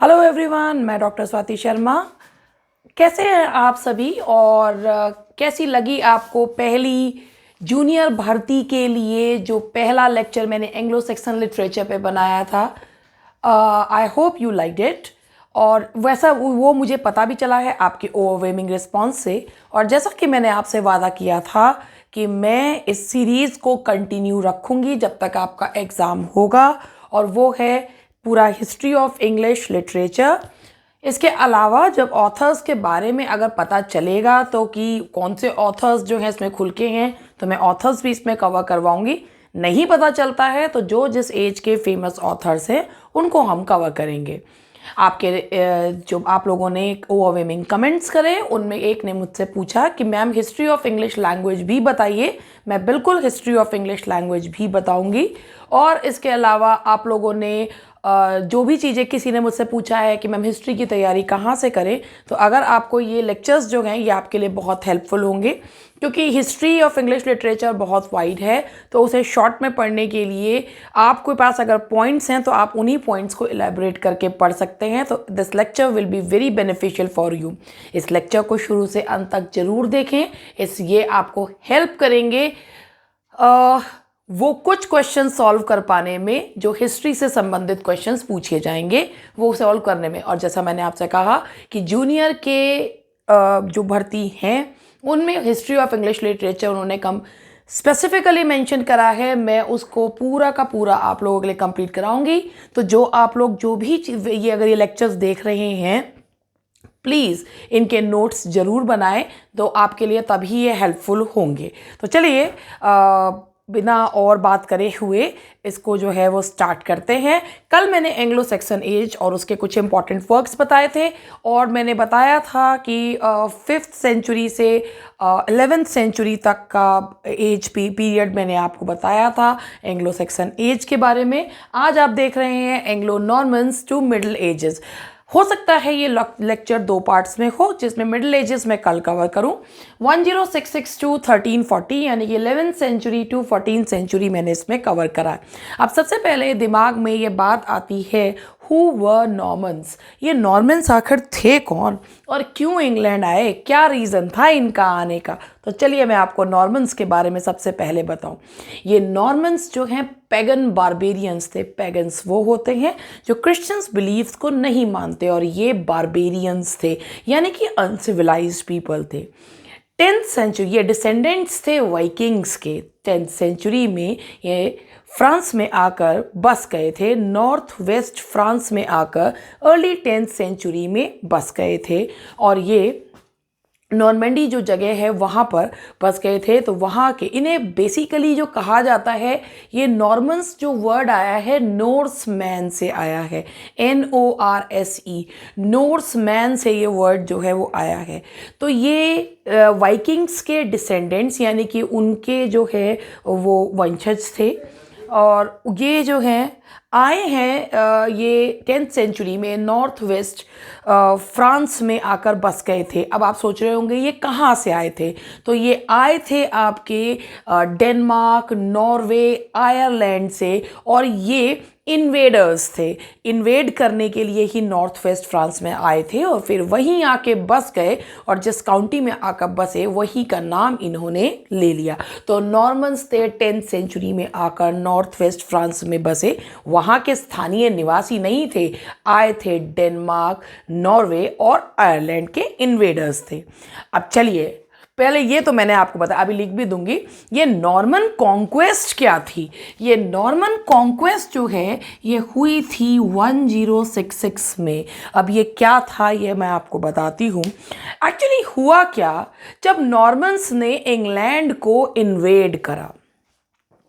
Hello everyone, मैं doctor Swati Sharma. कैसे हैं आप सभी और कैसी लगी आपको पहली जूनियर भर्ती के लिए जो पहला लेक्चर मैंने एंग्लो सेक्सन लिटरेचर पे बनाया था। I hope you like it. और वैसा वो मुझे पता भी चला है आपके ओवरवेलमिंग रिस्पॉन्स से। और जैसा कि मैंने आपसे वादा किया था कि मैं इस सीरीज़ को कंटिन्यू रखूँगी जब तक आपका एग्ज़ाम होगा, और वो है पूरा हिस्ट्री ऑफ इंग्लिश लिटरेचर। इसके अलावा जब ऑथर्स के बारे में अगर पता चलेगा तो कि कौन से ऑथर्स जो हैं इसमें खुल के हैं, तो मैं ऑथर्स भी इसमें कवर करवाऊंगी। नहीं पता चलता है तो जो जिस एज के फेमस ऑथर्स हैं उनको हम कवर करेंगे। आपके जो आप लोगों ने ओवरवेलमिंग कमेंट्स करे, उनमें एक ने मुझसे पूछा कि ma'am history of English language भी बताइए। मैं बिल्कुल हिस्ट्री ऑफ इंग्लिश लैंग्वेज भी बताऊंगी। और इसके अलावा आप लोगों ने जो भी चीज़ें, किसी ने मुझसे पूछा है कि मैम हिस्ट्री की तैयारी कहाँ से करें, तो अगर आपको ये लेक्चर्स जो हैं ये आपके लिए बहुत हेल्पफुल होंगे, क्योंकि हिस्ट्री ऑफ इंग्लिश लिटरेचर बहुत वाइड है। तो उसे शॉर्ट में पढ़ने के लिए आपके पास अगर पॉइंट्स हैं तो आप उन्हीं पॉइंट्स को इलेबोरेट करके पढ़ सकते हैं। तो this lecture will be very beneficial for you. इस लेक्चर को शुरू से अंत तक जरूर देखें, ये आपको हेल्प करेंगे वो कुछ क्वेश्चन सॉल्व कर पाने में जो हिस्ट्री से संबंधित क्वेश्चंस पूछे जाएंगे वो सॉल्व करने में। और जैसा मैंने आपसे कहा कि जूनियर के जो भर्ती हैं उनमें हिस्ट्री ऑफ इंग्लिश लिटरेचर उन्होंने कम स्पेसिफिकली मेंशन करा है। मैं उसको पूरा का पूरा आप लोगों के लिए कंप्लीट कराऊंगी। तो जो आप लोग जो भी ये अगर ये लेक्चर्स देख रहे हैं, प्लीज़ इनके नोट्स ज़रूर बनाएं, तो आपके लिए तभी ये हेल्पफुल होंगे। तो चलिए बिना और बात करे हुए इसको जो है वो स्टार्ट करते हैं। कल मैंने एंग्लो सेक्सन एज और उसके कुछ इंपॉर्टेंट वर्क्स बताए थे, और मैंने बताया था कि 5th सेंचुरी से 11th सेंचुरी तक का एज पीरियड मैंने आपको बताया था एंग्लो सेक्सन एज के बारे में। आज आप देख रहे हैं Anglo Normans to Middle Ages. हो सकता है ये लेक्चर 2 पार्ट्स में हो, जिसमें मिडिल एजेस में कल कवर करूं। 1066 टू 1340 यानी कि 11th century to 14th century मैंने इसमें कवर करा। अब सबसे पहले दिमाग में ये बात आती है, हु वर नॉर्मन्स। ये नॉर्मन्स आखिर थे कौन और क्यों इंग्लैंड आए, क्या रीज़न था इनका आने का। तो चलिए मैं आपको नॉर्मन्स के बारे में सबसे पहले बताऊं। ये नॉर्मन्स जो हैं पैगन बारबेरियंस थे। पैगन्स वो होते हैं जो क्रिश्चियंस बिलीव्स को नहीं मानते, और ये बारबेरियंस थे यानी कि अनसिविलाइज्ड पीपल थे। 10th सेंचुरी ये डिसेंडेंट्स थे वाइकिंग्स के। 10th सेंचुरी में ये फ्रांस में आकर बस गए थे, नॉर्थ वेस्ट फ्रांस में आकर अर्ली 10th सेंचुरी में बस गए थे। और ये नॉर्मेंडी जो जगह है वहाँ पर बस गए थे। तो वहाँ के इन्हें बेसिकली जो कहा जाता है, ये नॉर्मन्स जो वर्ड आया है नोर्स मैन से आया है, NORSE, नोर्स मैन से ये वर्ड जो है वो आया है। तो ये वाइकिंग्स के डिसेंडेंट्स यानी कि उनके जो है वो वंशज थे, और ये जो हैं आए हैं ये 10th सेंचुरी में नॉर्थ वेस्ट फ्रांस में आकर बस गए थे। अब आप सोच रहे होंगे ये कहाँ से आए थे, तो ये आए थे आपके डेनमार्क, नॉर्वे, आयरलैंड से, और ये इन्वेडर्स थे। इन्वेड करने के लिए ही नॉर्थ वेस्ट फ्रांस में आए थे और फिर वहीं आके बस गए, और जिस काउंटी में आकर बसे वहीं का नाम इन्होंने ले लिया। तो नॉर्मन्स थे 10th सेंचुरी में आकर नॉर्थ वेस्ट फ्रांस में बसे। वहाँ के स्थानीय निवासी नहीं थे, आए थे डेनमार्क, नॉर्वे और आयरलैंड के इन्वेडर्स थे। अब चलिए पहले ये तो मैंने आपको बताया, अभी लिख भी दूंगी, ये नॉर्मन कॉन्क्वेस्ट क्या थी। ये नॉर्मन कॉन्क्वेस्ट जो है ये हुई थी 1066 में। अब ये क्या था ये मैं आपको बताती हूँ। एक्चुअली हुआ क्या, जब नॉर्मन्स ने इंग्लैंड को इन्वेड करा,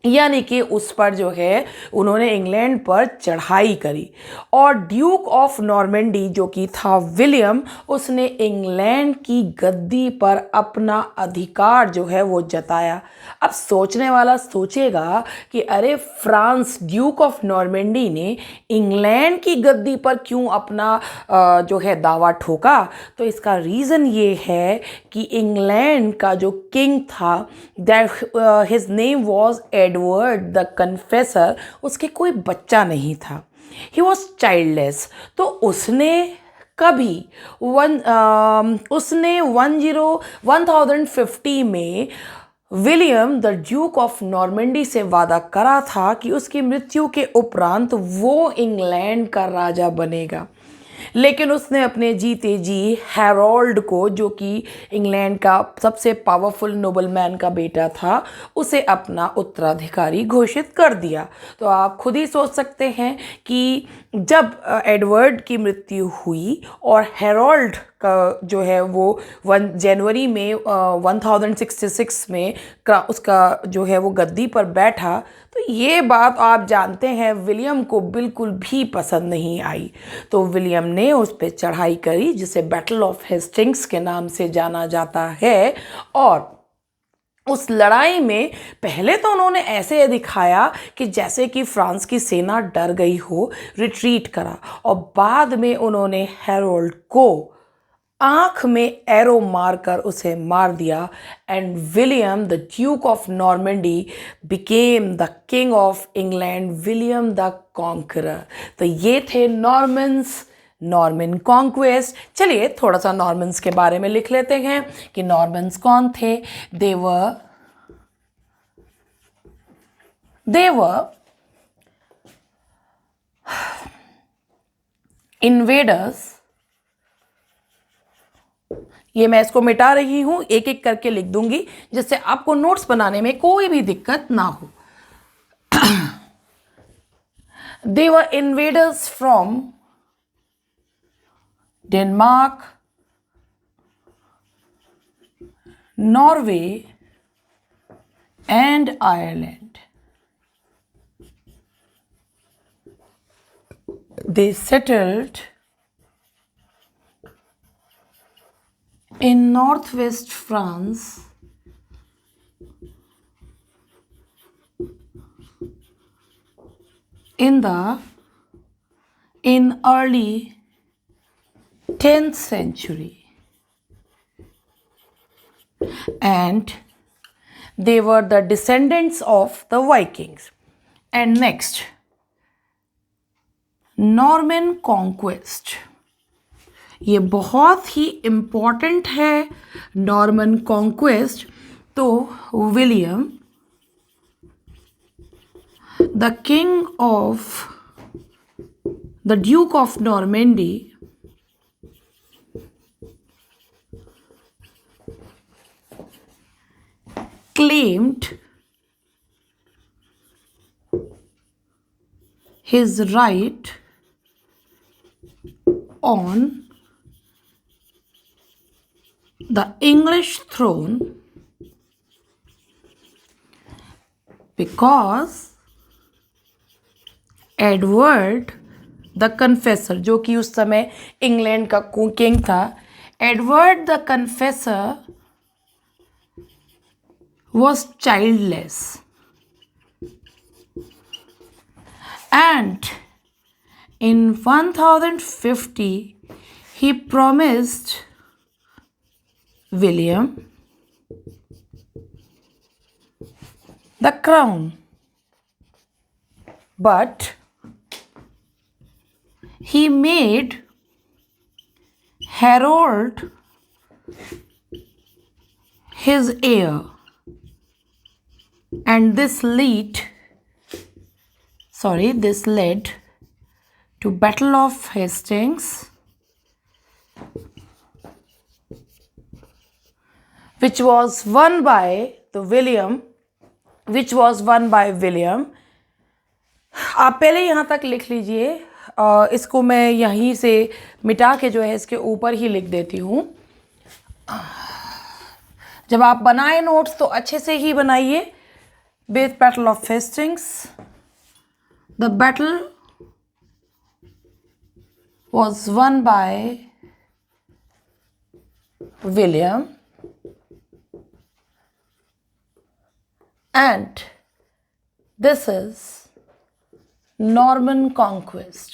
यानी कि उस पर जो है उन्होंने इंग्लैंड पर चढ़ाई करी, और ड्यूक ऑफ नॉर्मेंडी जो कि था विलियम, उसने इंग्लैंड की गद्दी पर अपना अधिकार जो है वो जताया। अब सोचने वाला सोचेगा कि अरे फ्रांस, ड्यूक ऑफ नॉर्मेंडी ने इंग्लैंड की गद्दी पर क्यों अपना जो है दावा ठोका। तो इसका रीज़न ये है कि इंग्लैंड का जो किंग था, that his name was Edward the Confessor, उसके कोई बच्चा नहीं था। He was childless. तो उसने कभी 1050 में William the Duke of Normandy से वादा करा था कि उसकी मृत्यु के उपरांत वो इंग्लैंड का राजा बनेगा। लेकिन उसने अपने जीते जी हैरोल्ड को, जो कि इंग्लैंड का सबसे पावरफुल नोबलमैन का बेटा था, उसे अपना उत्तराधिकारी घोषित कर दिया। तो आप खुद ही सोच सकते हैं कि जब एडवर्ड की मृत्यु हुई और हैरोल्ड का जो है वो 1 जनवरी में 1066 में उसका जो है वो गद्दी पर बैठा, तो ये बात आप जानते हैं विलियम को बिल्कुल भी पसंद नहीं आई। तो विलियम ने उस पर चढ़ाई करी, जिसे बैटल ऑफ हेस्टिंग्स के नाम से जाना जाता है। और उस लड़ाई में पहले तो उन्होंने ऐसे दिखाया कि जैसे कि फ्रांस की सेना डर गई हो, रिट्रीट करा, और बाद में उन्होंने हैरोल्ड को आंख में एरो मारकर उसे मार दिया। And William the Duke of Normandy became the king of England, William the conqueror. तो ये थे नॉर्मन्स, नॉर्मन कॉन्क्वेस्ट। चलिए थोड़ा सा नॉर्मन्स के बारे में लिख लेते हैं कि नॉर्मन्स कौन थे। दे वर इन्वेडर्स। ये मैं इसको मिटा रही हूं, एक एक करके लिख दूंगी, जिससे आपको नोट्स बनाने में कोई भी दिक्कत ना हो। They were invaders from Denmark, Norway, and Ireland. They settled in northwest France in early 10th century, and they were the descendants of the Vikings. And next, Norman conquest. ये बहुत ही इम्पॉर्टेंट है नॉर्मन कॉन्क्वेस्ट। तो William the king of the Duke of Normandy claimed his right on the English throne because Edward the Confessor, जो कि उस समय England का किंग था, Edward the Confessor was childless, and in 1050 he promised William the crown, but he made Harold his heir. And this led to Battle of Hastings, which was won by William. आप पहले यहाँ तक लिख लीजिए, इसको मैं यहीं से मिटा के जो है इसके ऊपर ही लिख देती हूँ। जब आप बनाए नोट्स तो अच्छे से ही बनाइए। With Battle of Hastings, the battle was won by William, and this is Norman conquest,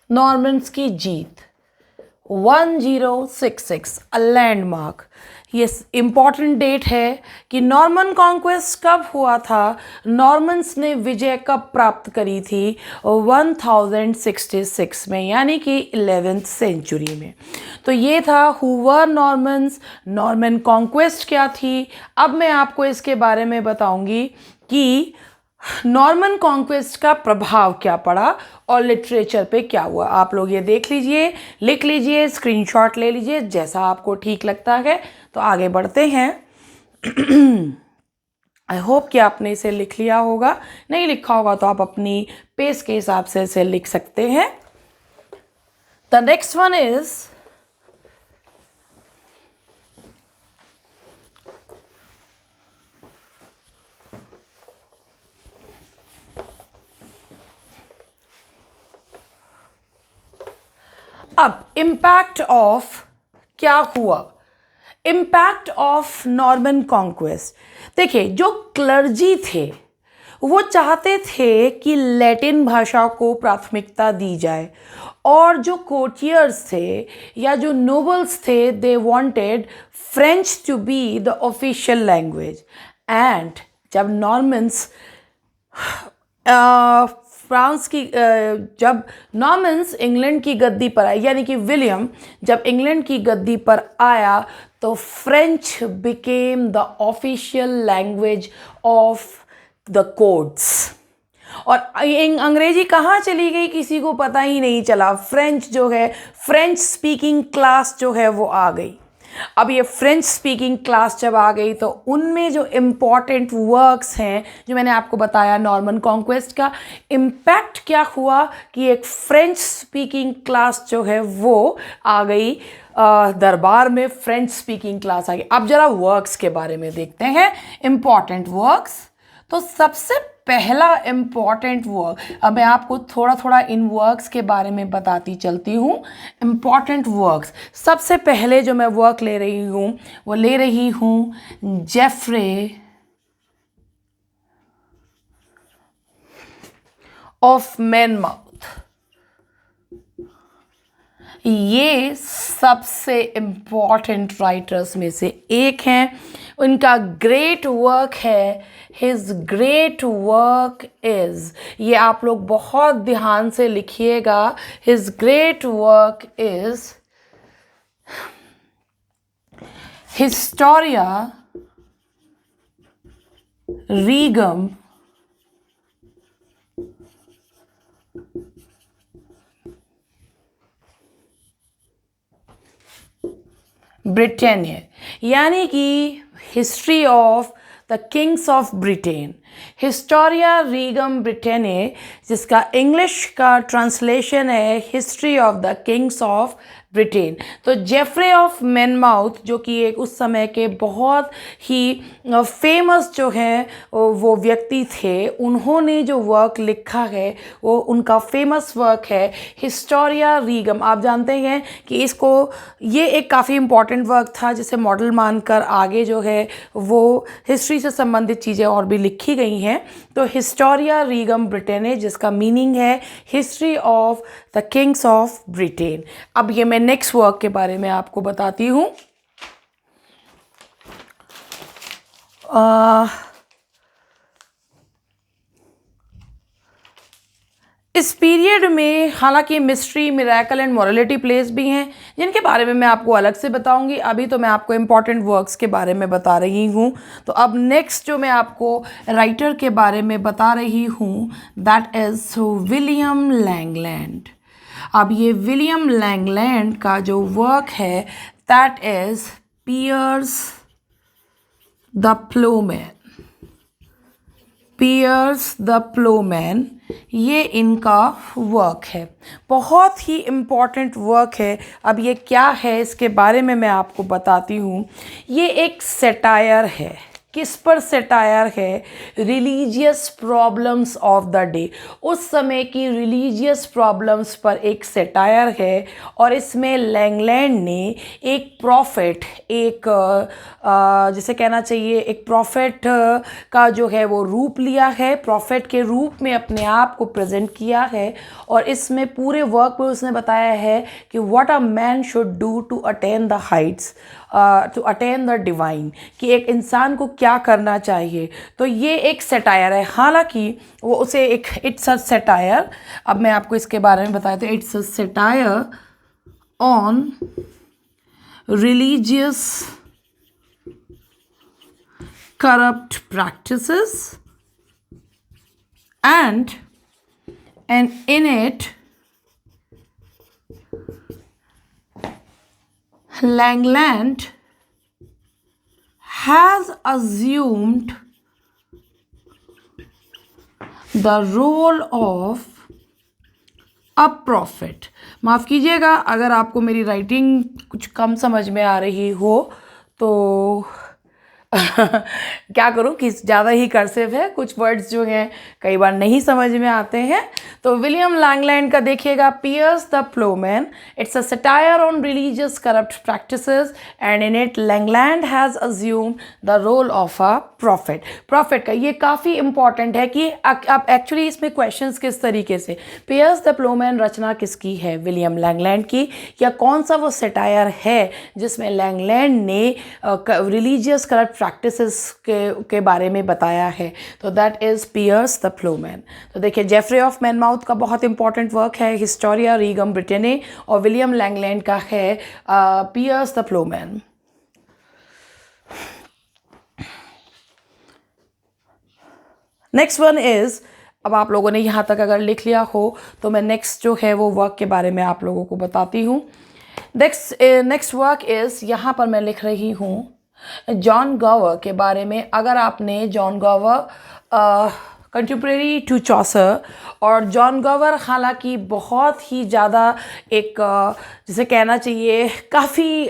Normans की जीत। 1066 अ लैंडमार्क। ये इम्पॉर्टेंट डेट है कि नॉर्मन कॉन्क्वेस्ट कब हुआ था, नॉर्मन्स ने विजय कब प्राप्त करी थी, 1066 में, यानी कि 11th सेंचुरी में। तो ये था who were Normans, Norman conquest क्या थी। अब मैं आपको इसके बारे में बताऊंगी कि नॉर्मन कॉन्क्वेस्ट का प्रभाव क्या पड़ा और लिटरेचर पे क्या हुआ। आप लोग ये देख लीजिए, लिख लीजिए, स्क्रीनशॉट ले लीजिए, जैसा आपको ठीक लगता है। तो आगे बढ़ते हैं। आई होप कि आपने इसे लिख लिया होगा, नहीं लिखा होगा तो आप अपनी पेस के हिसाब से इसे लिख सकते हैं। द नेक्स्ट वन इज अब इम्पैक्ट ऑफ क्या हुआ, इम्पैक्ट ऑफ नॉर्मन कॉन्क्वेस्ट। देखिए, जो क्लर्जी थे वो चाहते थे कि लैटिन भाषा को प्राथमिकता दी जाए, और जो कोर्टियर्स थे या जो नोबल्स थे, they wanted French to be the official language. And जब नॉर्मन्स फ्रांस की जब नॉर्मन्स इंग्लैंड की गद्दी पर आए, यानी कि विलियम जब इंग्लैंड की गद्दी पर आया, तो French became the official language of the courts. और अंग्रेजी कहाँ चली गई किसी को पता ही नहीं चला। फ्रेंच जो है, फ्रेंच स्पीकिंग क्लास जो है वो आ गई। अब ये फ्रेंच स्पीकिंग क्लास जब आ गई तो उनमें जो इम्पॉर्टेंट वर्क्स हैं, जो मैंने आपको बताया नॉर्मन कॉन्क्वेस्ट का इम्पैक्ट क्या हुआ कि एक फ्रेंच स्पीकिंग क्लास जो है वो आ गई दरबार में, फ्रेंच स्पीकिंग क्लास आ गई। अब जरा वर्क्स के बारे में देखते हैं, इम्पॉर्टेंट वर्क्स। तो सबसे पहला इम्पॉर्टेंट वर्क, अब मैं आपको थोड़ा थोड़ा इन वर्क्स के बारे में बताती चलती हूँ। इम्पॉर्टेंट वर्क्स, सबसे पहले जो मैं वर्क ले रही हूँ वो ले रही हूँ जेफ्रे ऑफ मैनमाउथ। ये सबसे इम्पॉर्टेंट राइटर्स में से एक हैं। उनका ग्रेट वर्क है हिज ग्रेट वर्क इज, ये आप लोग बहुत ध्यान से लिखिएगा, his great work is Historia Regum Britanniae, यानी कि history of the kings of Britain, Historia Regum Britanniae, जिसका इंग्लिश का ट्रांसलेशन है history of the kings of Britain. तो जेफ्रे ऑफ मैनमाउथ, जो कि एक उस समय के बहुत ही फेमस जो हैं वो व्यक्ति थे, उन्होंने जो वर्क लिखा है वो उनका फेमस वर्क है हिस्टोरिया रीगम। आप जानते हैं कि इसको, ये एक काफ़ी इम्पॉर्टेंट वर्क था जिसे मॉडल मानकर आगे जो है वो हिस्ट्री से संबंधित चीज़ें और भी लिखी गई हैं। तो हिस्टोरिया रीगम ब्रिटेन, जिसका मीनिंग है history of the kings of Britain. अब ये मैं नेक्स्ट वर्क के बारे में आपको बताती हूँ। इस पीरियड में हालांकि mystery, miracle and morality place भी हैं, जिनके बारे में मैं आपको अलग से बताऊंगी। अभी तो मैं आपको इम्पॉर्टेंट वर्क्स के बारे में बता रही हूँ। तो अब नेक्स्ट जो मैं आपको राइटर के बारे में बता रही हूँ, दैट इज़ विलियम लैंगलैंड। अब ये विलियम लैंगलैंड का जो वर्क है that is Piers the Plowman, Piers the Plowman, ये इनका वर्क है, बहुत ही इम्पॉर्टेंट वर्क है। अब ये क्या है इसके बारे में मैं आपको बताती हूँ। ये एक सेटायर है। किस पर सेटायर है? Religious problems of the day. उस समय की रिलीजियस प्रॉब्लम्स पर एक सेटायर है और इसमें लैंगलैंड ने एक प्रॉफिट, एक जिसे कहना चाहिए एक प्रॉफिट का जो है वो रूप लिया है, प्रॉफिट के रूप में अपने आप को प्रेजेंट किया है। और इसमें पूरे वर्क में उसने बताया है कि what a man should do to attain the heights, to attain the divine, कि एक इंसान को क्या करना चाहिए। तो ये एक सेटायर है, हालांकि वो उसे एक इट्स अ सेटायर, अब मैं आपको इसके बारे में बताया तो it's a satire on religious corrupt practices, and in it Langland has assumed the role of a prophet। माफ़ कीजिएगा अगर आपको मेरी राइटिंग कुछ कम समझ में आ रही हो तो क्या करूं कि ज़्यादा ही कर्सिव है, कुछ वर्ड्स जो हैं कई बार नहीं समझ में आते हैं। तो विलियम लैंगलैंड का देखिएगा, Piers the Plowman, it's a satire on religious corrupt practices and in it Langland has assume the role of a prophet. Prophet का ये काफ़ी इंपॉर्टेंट है कि अब एक्चुअली इसमें क्वेश्चंस किस तरीके से, पियर्स द प्लोमैन रचना किसकी है? विलियम लैंगलैंड की। या कौन सा वो सटायर है जिसमें लैंगलैंड ने रिलीजियस करप्ट प्रैक्टिसेस के बारे में बताया है? तो that is Piers the Plowman. तो देखिए जेफरे ऑफ मैनमाउथ का बहुत इंपॉर्टेंट वर्क है हिस्टोरिया रीगम ब्रिटेने, और विलियम लैंगलैंड का है Piers the Plowman. Next one is, अब आप लोगों ने यहाँ तक अगर लिख लिया हो तो मैं नेक्स्ट जो है वो वर्क के बारे में आप लोगों को बताती हूँ। नेक्स्ट वर्क इज़, यहाँ पर मैं लिख रही हूँ जॉन गॉवर के बारे में। अगर आपने John Gower contemporary to Chaucer, और जॉन गॉवर हालांकि बहुत ही ज़्यादा एक जिसे कहना चाहिए काफ़ी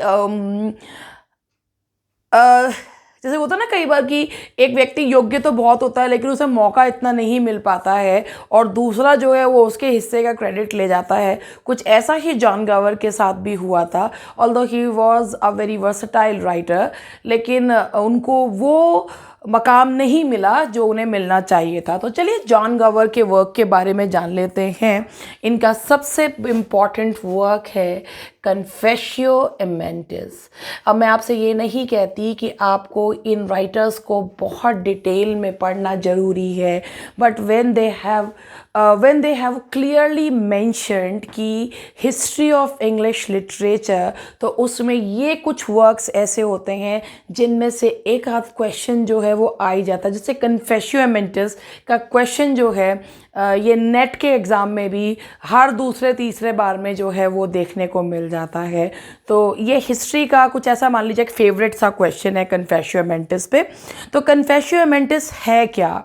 जैसे होता है ना कई बार कि एक व्यक्ति योग्य तो बहुत होता है लेकिन उसे मौका इतना नहीं मिल पाता है और दूसरा जो है वो उसके हिस्से का क्रेडिट ले जाता है। कुछ ऐसा ही जॉन गॉवर के साथ भी हुआ था। Although he was a very versatile writer, लेकिन उनको वो मकाम नहीं मिला जो उन्हें मिलना चाहिए था। तो चलिए जॉन गॉवर के वर्क के बारे में जान लेते हैं। इनका सबसे इम्पॉर्टेंट वर्क है कन्फेशियो इमेंटिस। अब मैं आपसे ये नहीं कहती कि आपको इन राइटर्स को बहुत डिटेल में पढ़ना ज़रूरी है, but when they have clearly mentioned कि हिस्ट्री ऑफ इंग्लिश लिटरेचर, तो उसमें ये कुछ वर्क्स ऐसे होते हैं जिनमें से एक आध क्वेश्चन जो है वो आ ही जाता है। जैसे कन्फेशियो इमेंटिस का क्वेश्चन जो है ये नेट के एग्ज़ाम में भी हर दूसरे तीसरे बार में जो है वो देखने को मिल जाता है। तो ये हिस्ट्री का कुछ ऐसा मान लीजिए एक फेवरेट सा क्वेश्चन है कन्फेशियो इमेंटिस पे। तो कन्फेशियो इमेंटिस है क्या?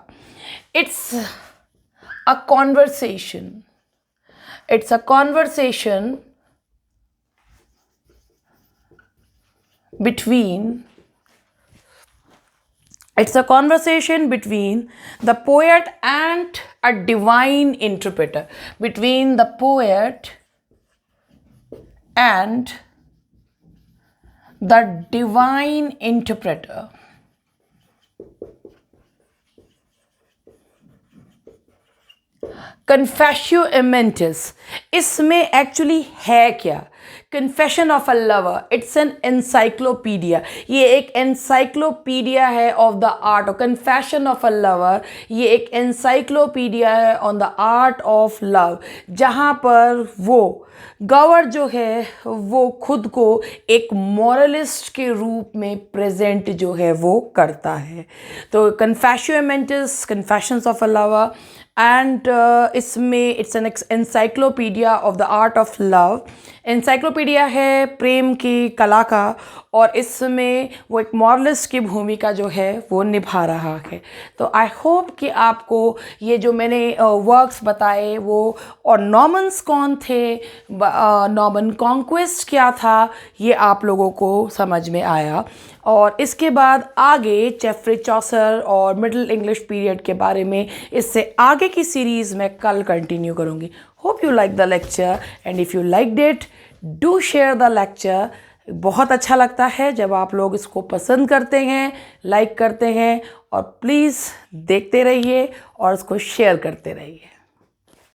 It's a conversation, it's a conversation between it's a conversation between the poet and a divine interpreter, between the poet and the divine interpreter। कन्फेशियो इमेंटिस इसमें एक्चुअली है क्या? Confession of a lover, it's an encyclopedia. ये एक encyclopedia है of the art, और confession of a lover ये एक encyclopedia है on the art of love, जहाँ पर वो गॉवर जो है वो खुद को एक मॉरलिस्ट के रूप में प्रेजेंट जो है वो करता है। तो Confessio Amantis, confessions of a lover, and इसमें it's an encyclopedia of the art of love. Encyclopedia है प्रेम की कला का, और इसमें वो एक मॉरलिस्ट की भूमिका जो है वो निभा रहा है। तो आई होप कि आपको ये जो मैंने वर्क्स बताए वो, और नॉर्मन्स कौन थे, नॉर्मन कॉन्क्वेस्ट क्या था, ये आप लोगों को समझ में आया। और इसके बाद आगे जेफरी चॉसर और मिडिल इंग्लिश पीरियड के बारे में इससे आगे की सीरीज़ मैं कल कंटिन्यू करूँगी। Hope you like the lecture and if you like it do share the lecture. बहुत अच्छा लगता है जब आप लोग इसको पसंद करते हैं, लाइक करते हैं, और प्लीज़ देखते रहिए और इसको शेयर करते रहिए।